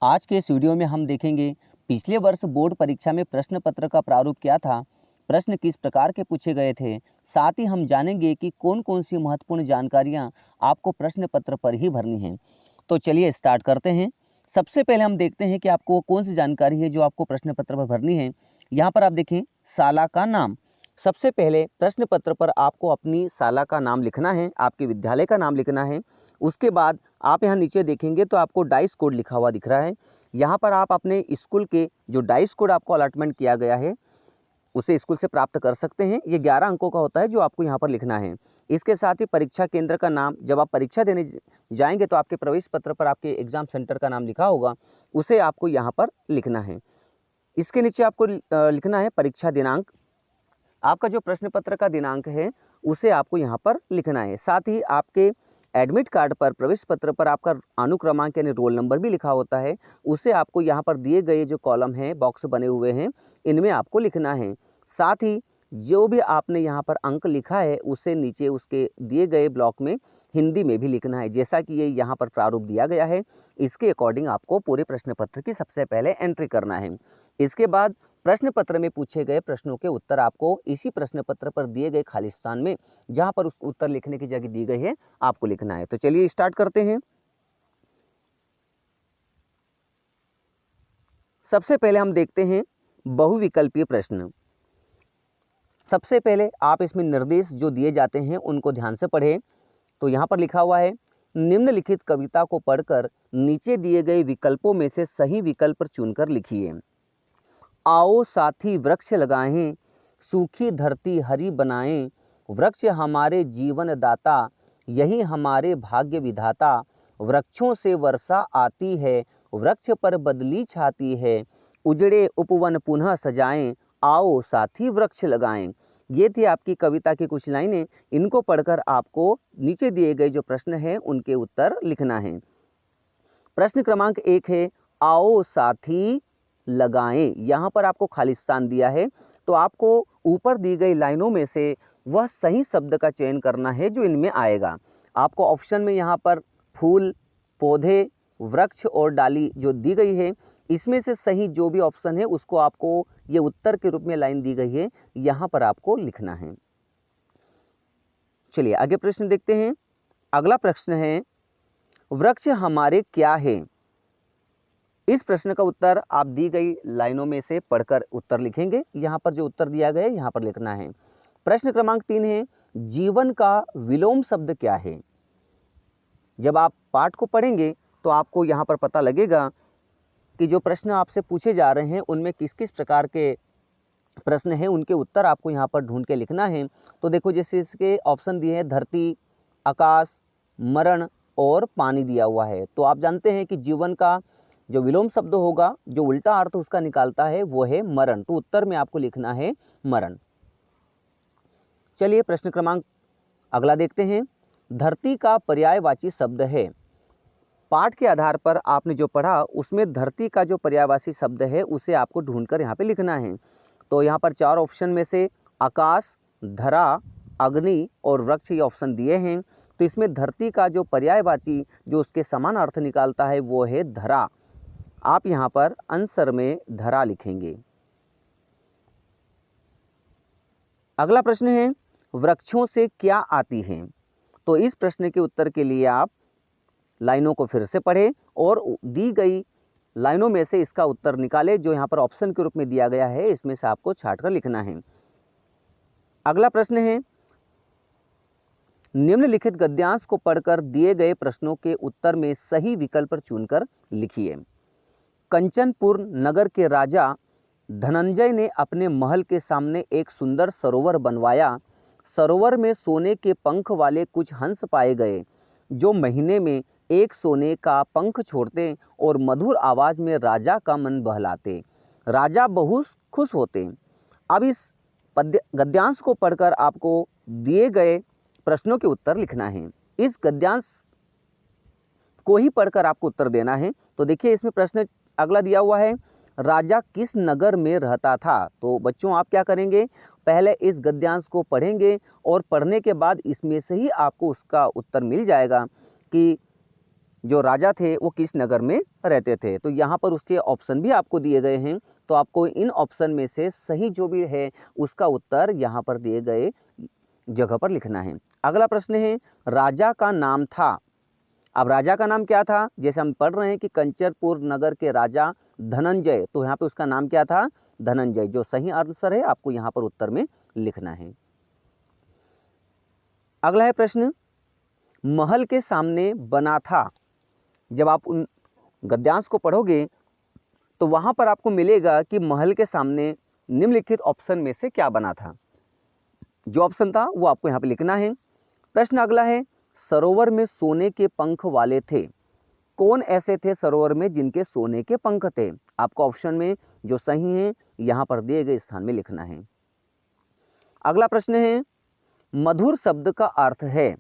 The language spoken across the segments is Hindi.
आज के इस वीडियो में हम देखेंगे पिछले वर्ष बोर्ड परीक्षा में प्रश्न पत्र का प्रारूप क्या था, प्रश्न किस प्रकार के पूछे गए थे। साथ ही हम जानेंगे कि कौन कौन सी महत्वपूर्ण जानकारियां आपको प्रश्न पत्र पर ही भरनी हैं। तो चलिए स्टार्ट करते हैं। सबसे पहले हम देखते हैं कि आपको कौन सी जानकारी है जो आपको प्रश्न पत्र पर भरनी है। यहाँ पर आप देखें शाला का नाम। सबसे पहले प्रश्न पत्र पर आपको अपनी शाला का नाम लिखना है, आपके विद्यालय का नाम लिखना है। उसके बाद आप यहाँ नीचे देखेंगे तो आपको डाइस कोड लिखा हुआ दिख रहा है। यहाँ पर आप अपने स्कूल के जो डाइस कोड आपको अलॉटमेंट किया गया है उसे स्कूल से प्राप्त कर सकते हैं। ये 11 अंकों का होता है जो आपको यहाँ पर लिखना है। इसके साथ ही परीक्षा केंद्र का नाम, जब आप परीक्षा देने जाएंगे तो आपके प्रवेश पत्र पर आपके एग्जाम सेंटर का नाम लिखा होगा, उसे आपको यहाँ पर लिखना है। इसके नीचे आपको लिखना है परीक्षा दिनांक। आपका जो प्रश्न पत्र का दिनांक है उसे आपको यहाँ पर लिखना है। साथ ही आपके एडमिट कार्ड पर, प्रवेश पत्र पर आपका अनुक्रमांक यानी रोल नंबर भी लिखा होता है, उसे आपको यहाँ पर दिए गए जो कॉलम हैं, बॉक्स बने हुए हैं, इनमें आपको लिखना है। साथ ही जो भी आपने यहाँ पर अंक लिखा है उसे नीचे उसके दिए गए ब्लॉक में हिंदी में भी लिखना है। जैसा कि ये यहाँ पर प्रारूप दिया गया है, इसके अकॉर्डिंग आपको पूरे प्रश्न पत्र की सबसे पहले एंट्री करना है। इसके बाद प्रश्न पत्र में पूछे गए प्रश्नों के उत्तर आपको इसी प्रश्न पत्र पर दिए गए खाली स्थान में, जहां पर उस उत्तर लिखने की जगह दी गई है, आपको लिखना है। तो चलिए स्टार्ट करते हैं। सबसे पहले हम देखते हैं बहुविकल्पीय प्रश्न। सबसे पहले आप इसमें निर्देश जो दिए जाते हैं उनको ध्यान से पढ़ें। तो यहाँ पर लिखा हुआ है, निम्नलिखित कविता को पढ़कर नीचे दिए गए विकल्पों में से सही विकल्प चुनकर लिखिए। आओ साथी वृक्ष लगाएं, सूखी धरती हरी बनाएं, वृक्ष हमारे जीवन दाता, यही हमारे भाग्य विधाता, वृक्षों से वर्षा आती है, वृक्ष पर बदली छाती है, उजड़े उपवन पुनः सजाएं, आओ साथी वृक्ष लगाएं। ये थी आपकी कविता की कुछ लाइनें। इनको पढ़कर आपको नीचे दिए गए जो प्रश्न हैं उनके उत्तर लिखना है। प्रश्न क्रमांक 1 है, आओ साथी लगाएं। यहाँ पर आपको खाली स्थान दिया है, तो आपको ऊपर दी गई लाइनों में से वह सही शब्द का चयन करना है जो इनमें आएगा। आपको ऑप्शन में यहाँ पर फूल, पौधे, वृक्ष और डाली जो दी गई है, इसमें से सही जो भी ऑप्शन है उसको आपको, ये उत्तर के रूप में लाइन दी गई है, यहाँ पर आपको लिखना है। चलिए आगे प्रश्न देखते हैं। अगला प्रश्न है, वृक्ष हमारे क्या है। इस प्रश्न का उत्तर आप दी गई लाइनों में से पढ़कर उत्तर लिखेंगे। यहाँ पर जो उत्तर दिया गया है यहाँ पर लिखना है। प्रश्न क्रमांक 3 है, जीवन का विलोम शब्द क्या है। जब आप पाठ को पढ़ेंगे तो आपको यहाँ पर पता लगेगा कि जो प्रश्न आपसे पूछे जा रहे हैं उनमें किस किस प्रकार के प्रश्न हैं, उनके उत्तर आपको यहाँ पर ढूंढ के लिखना है। तो देखो, जैसे इसके ऑप्शन दिए हैं, धरती, आकाश, मरण और पानी दिया हुआ है। तो आप जानते हैं कि जीवन का जो विलोम शब्द होगा, जो उल्टा अर्थ उसका निकालता है, वो है मरण। तो उत्तर में आपको लिखना है मरण। चलिए प्रश्न क्रमांक अगला देखते हैं। धरती का पर्यायवाची शब्द है। पाठ के आधार पर आपने जो पढ़ा उसमें धरती का जो पर्यायवाची शब्द है उसे आपको ढूंढकर यहाँ पे लिखना है। तो यहाँ पर 4 ऑप्शन में से आकाश, धरा, अग्नि और वृक्ष ये ऑप्शन दिए हैं। तो इसमें धरती का जो पर्यायवाची जो उसके समान अर्थ निकालता है वो है धरा। आप यहाँ पर आंसर में धरा लिखेंगे। अगला प्रश्न है, वृक्षों से क्या आती है। तो इस प्रश्न के उत्तर के लिए आप लाइनों को फिर से पढ़ें और दी गई लाइनों में से इसका उत्तर निकालें जो यहाँ पर ऑप्शन के रूप में दिया गया है, इसमें से आपको छांट कर लिखना है। अगला प्रश्न है, निम्नलिखित गद्यांश को पढ़कर दिए गए प्रश्नों के उत्तर में सही विकल्प चुनकर लिखिए। कंचनपुर नगर के राजा धनंजय ने अपने महल के सामने एक सुंदर सरोवर बनवाया। सरोवर में सोने के पंख वाले कुछ हंस पाए गए जो महीने में एक सोने का पंख छोड़ते और मधुर आवाज में राजा का मन बहलाते। राजा बहुत खुश होते। अब इस गद्यांश को पढ़कर आपको दिए गए प्रश्नों के उत्तर लिखना है। इस गद्यांश को ही पढ़कर आपको उत्तर देना है। तो देखिए, इसमें प्रश्न अगला दिया हुआ है, राजा किस नगर में रहता था। तो बच्चों आप क्या करेंगे, पहले इस गद्यांश को पढ़ेंगे और पढ़ने के बाद इसमें से ही आपको उसका उत्तर मिल जाएगा कि जो राजा थे वो किस नगर में रहते थे। तो यहाँ पर उसके ऑप्शन भी आपको दिए गए हैं, तो आपको इन ऑप्शन में से सही जो भी है उसका उत्तर यहाँ पर दिए गए जगह पर लिखना है। अगला प्रश्न है, राजा का नाम था। अब राजा का नाम क्या था? जैसे हम पढ़ रहे हैं कि कंचरपुर नगर के राजा धनंजय, तो यहाँ पे उसका नाम क्या था? धनंजय। जो सही आंसर है आपको यहाँ पर उत्तर में लिखना है। अगला है प्रश्न, महल के सामने बना था। जब आप उन गद्यांश को पढ़ोगे तो वहाँ पर आपको मिलेगा कि महल के सामने निम्नलिखित ऑप्शन में से क्या बना था। जो ऑप्शन था वो आपको यहाँ पे लिखना है। प्रश्न अगला है, सरोवर में सोने के पंख वाले थे। कौन ऐसे थे सरोवर में जिनके सोने के पंख थे? आपको ऑप्शन में जो सही है यहाँ पर दिए गए स्थान में लिखना है। अगला प्रश्न है, मधुर शब्द का अर्थ है।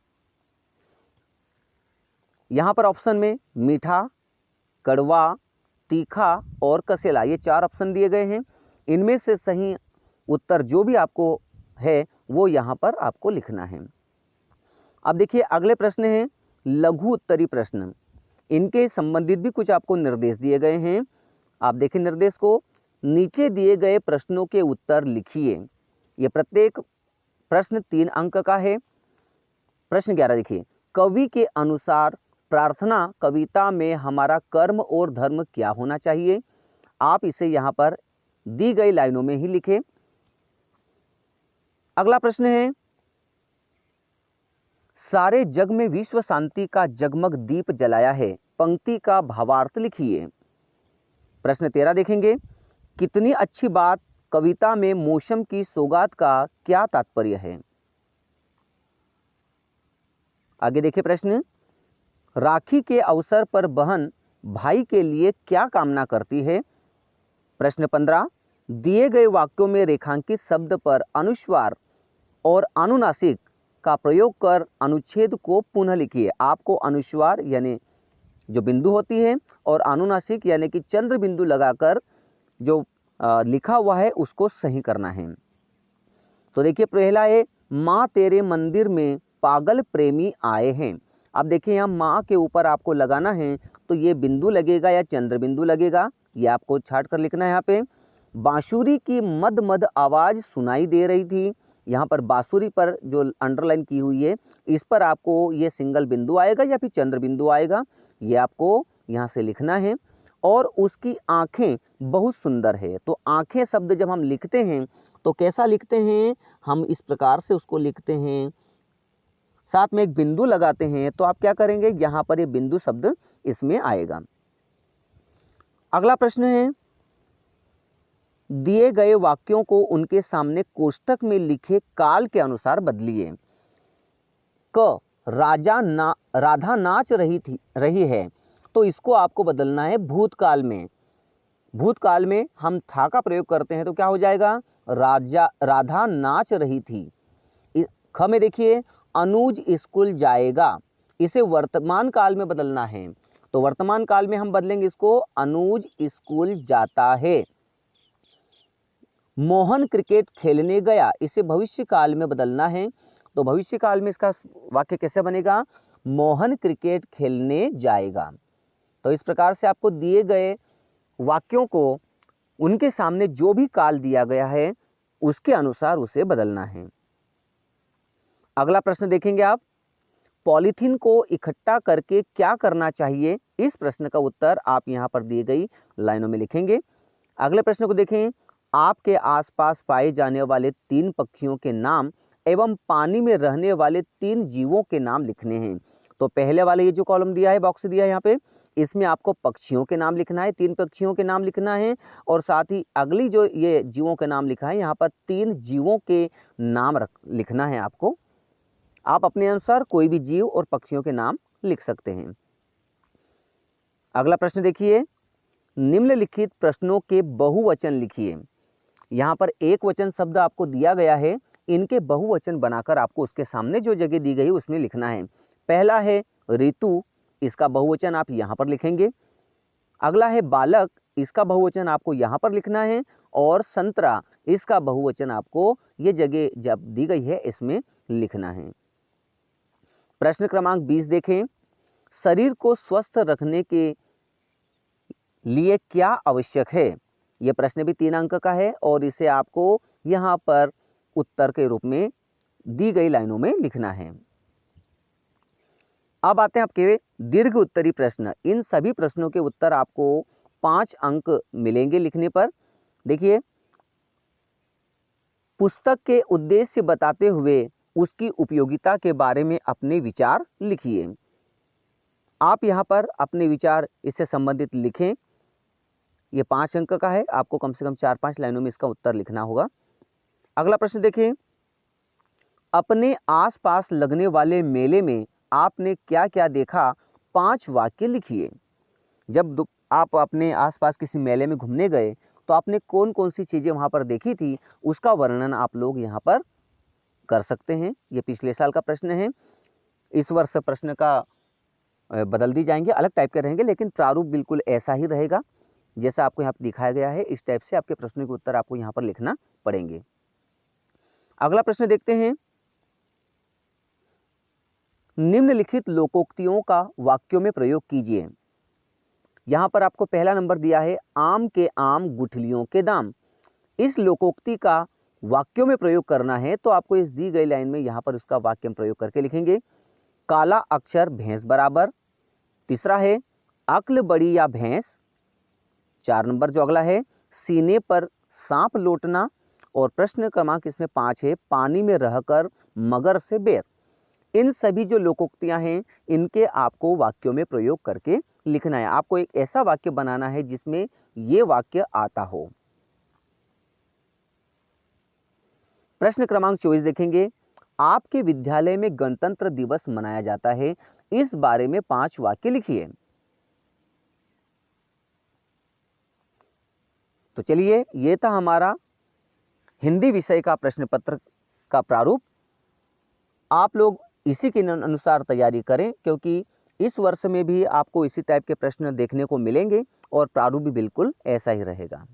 यहाँ पर ऑप्शन में मीठा, कड़वा, तीखा और कसेला, ये 4 ऑप्शन दिए गए हैं। इनमें से सही उत्तर जो भी आपको है वो यहाँ पर आपको लिखना है। अब देखिए अगले प्रश्न हैं लघु उत्तरी प्रश्न। इनके संबंधित भी कुछ आपको निर्देश दिए गए हैं। आप देखिए निर्देश को, नीचे दिए गए प्रश्नों के उत्तर लिखिए। ये प्रत्येक प्रश्न 3 अंक का है। प्रश्न 11 देखिए, कवि के अनुसार प्रार्थना कविता में हमारा कर्म और धर्म क्या होना चाहिए? आप इसे यहाँ पर दी गई लाइनों में ही लिखें। अगला प्रश्न है, सारे जग में विश्व शांति का जगमग दीप जलाया है। पंक्ति का भावार्थ लिखिए। प्रश्न 13 देखेंगे, कितनी अच्छी बात कविता में मौसम की सौगात का क्या तात्पर्य है? आगे देखिए प्रश्न, राखी के अवसर पर बहन भाई के लिए क्या कामना करती है? प्रश्न 15, दिए गए वाक्यों में रेखांकित शब्द पर अनुस्वार और अनुनासिक का प्रयोग कर अनुच्छेद को पुनः लिखिए। आपको अनुस्वार यानी जो बिंदु होती है और अनुनासिक यानी कि चंद्र बिंदु लगाकर जो लिखा हुआ है उसको सही करना है। तो देखिए पहला है, माँ तेरे मंदिर में पागल प्रेमी आए हैं। अब देखिए यहाँ माँ के ऊपर आपको लगाना है, तो ये बिंदु लगेगा या चंद्र बिंदु लगेगा, ये आपको छाट कर लिखना है। यहाँ पे बांसुरी की मद मद आवाज़ सुनाई दे रही थी। यहाँ पर बांसुरी पर जो अंडरलाइन की हुई है इस पर आपको ये सिंगल बिंदु आएगा या फिर चंद्र बिंदु आएगा, ये आपको यहाँ से लिखना है। और उसकी आँखें बहुत सुंदर है। तो आँखें शब्द जब हम लिखते हैं तो कैसा लिखते हैं? हम इस प्रकार से उसको लिखते हैं, साथ में एक बिंदु लगाते हैं। तो आप क्या करेंगे, यहाँ पर ये बिंदु शब्द इसमें आएगा। अगला प्रश्न है, दिए गए वाक्यों को उनके सामने कोष्ठक में लिखे काल के अनुसार बदलिए। क, राधा नाच रही है, तो इसको आपको बदलना है भूतकाल में। भूतकाल में हम था का प्रयोग करते हैं तो क्या हो जाएगा? राधा नाच रही थी। ख में देखिए, अनुज स्कूल जाएगा, इसे वर्तमान काल में बदलना है। तो वर्तमान काल में हम बदलेंगे इसको, अनुज स्कूल जाता है। मोहन क्रिकेट खेलने गया, इसे भविष्य काल में बदलना है। तो भविष्य काल में इसका वाक्य कैसे बनेगा? मोहन क्रिकेट खेलने जाएगा। तो इस प्रकार से आपको दिए गए वाक्यों को उनके सामने जो भी काल दिया गया है उसके अनुसार उसे बदलना है। अगला प्रश्न देखेंगे आप, पॉलीथीन को इकट्ठा करके क्या करना चाहिए? इस प्रश्न का उत्तर आप यहाँ पर दी गई लाइनों में लिखेंगे। अगले प्रश्न को देखें, आपके आसपास पाए जाने वाले 3 पक्षियों के नाम एवं पानी में रहने वाले 3 जीवों के नाम लिखने हैं। तो पहले वाले ये जो कॉलम दिया है, बॉक्स दिया है यहाँ पे, इसमें आपको पक्षियों के नाम लिखना है, 3 पक्षियों के नाम लिखना है। और साथ ही अगली जो ये जीवों के नाम लिखा है यहाँ पर 3 जीवों के नाम लिखना है आपको। आप अपने अनुसार कोई भी जीव और पक्षियों के नाम लिख सकते हैं। अगला प्रश्न देखिए, निम्नलिखित प्रश्नों के बहुवचन लिखिए। यहाँ पर एक वचन शब्द आपको दिया गया है, इनके बहुवचन बनाकर आपको उसके सामने जो जगह दी गई उसमें लिखना है। पहला है ऋतु, इसका बहुवचन आप यहाँ पर लिखेंगे। अगला है बालक, इसका बहुवचन आपको यहाँ पर लिखना है। और संतरा, इसका बहुवचन आपको ये जगह जब दी गई है इसमें लिखना है। प्रश्न क्रमांक 20 देखें, शरीर को स्वस्थ रखने के लिए क्या आवश्यक है? ये प्रश्न भी 3 अंक का है और इसे आपको यहाँ पर उत्तर के रूप में दी गई लाइनों में लिखना है। अब आते हैं आपके दीर्घ उत्तरी प्रश्न। इन सभी प्रश्नों के उत्तर आपको 5 अंक मिलेंगे लिखने पर। देखिए, पुस्तक के उद्देश्य बताते हुए उसकी उपयोगिता के बारे में अपने विचार लिखिए। आप यहाँ पर अपने विचार इससे संबंधित लिखें। ये 5 अंक का है, आपको कम से कम 4-5 लाइनों में इसका उत्तर लिखना होगा। अगला प्रश्न देखें, अपने आसपास लगने वाले मेले में आपने क्या क्या देखा? 5 वाक्य लिखिए। जब आप अपने आसपास किसी मेले में घूमने गए तो आपने कौन कौन सी चीज़ें वहाँ पर देखी थी, उसका वर्णन आप लोग यहाँ पर कर सकते हैं। ये पिछले साल का प्रश्न है। इस वर्ष प्रश्न का बदल दी जाएंगे, अलग टाइप के रहेंगे, लेकिन प्रारूप बिल्कुल ऐसा ही रहेगा जैसा आपको यहाँ पर दिखाया गया है। इस टाइप से आपके प्रश्नों के उत्तर आपको यहाँ पर लिखना पड़ेंगे। अगला प्रश्न देखते हैं, निम्नलिखित लोकोक्तियों का वाक्यों में प्रयोग कीजिए। यहाँ पर आपको पहला नंबर दिया है, आम के आम गुठलियों के दाम। इस लोकोक्ति का वाक्यों में प्रयोग करना है तो आपको इस दी गई लाइन में यहाँ पर उसका वाक्य में प्रयोग करके लिखेंगे। काला अक्षर भैंस बराबर। तीसरा है, अक्ल बड़ी या भैंस। 4 नंबर जो अगला है, सीने पर सांप लौटना। और प्रश्न क्रमांक इसमें 5 है, पानी में रहकर मगर से बैर। इन सभी जो लोकोक्तियां हैं इनके आपको वाक्यों में प्रयोग करके लिखना है। आपको एक ऐसा वाक्य बनाना है जिसमें ये वाक्य आता हो। प्रश्न क्रमांक 24 देखेंगे, आपके विद्यालय में गणतंत्र दिवस मनाया जाता है, इस बारे में 5 वाक्य लिखिए। तो चलिए, ये था हमारा हिंदी विषय का प्रश्न पत्र का प्रारूप। आप लोग इसी के अनुसार तैयारी करें, क्योंकि इस वर्ष में भी आपको इसी टाइप के प्रश्न देखने को मिलेंगे और प्रारूप भी बिल्कुल ऐसा ही रहेगा।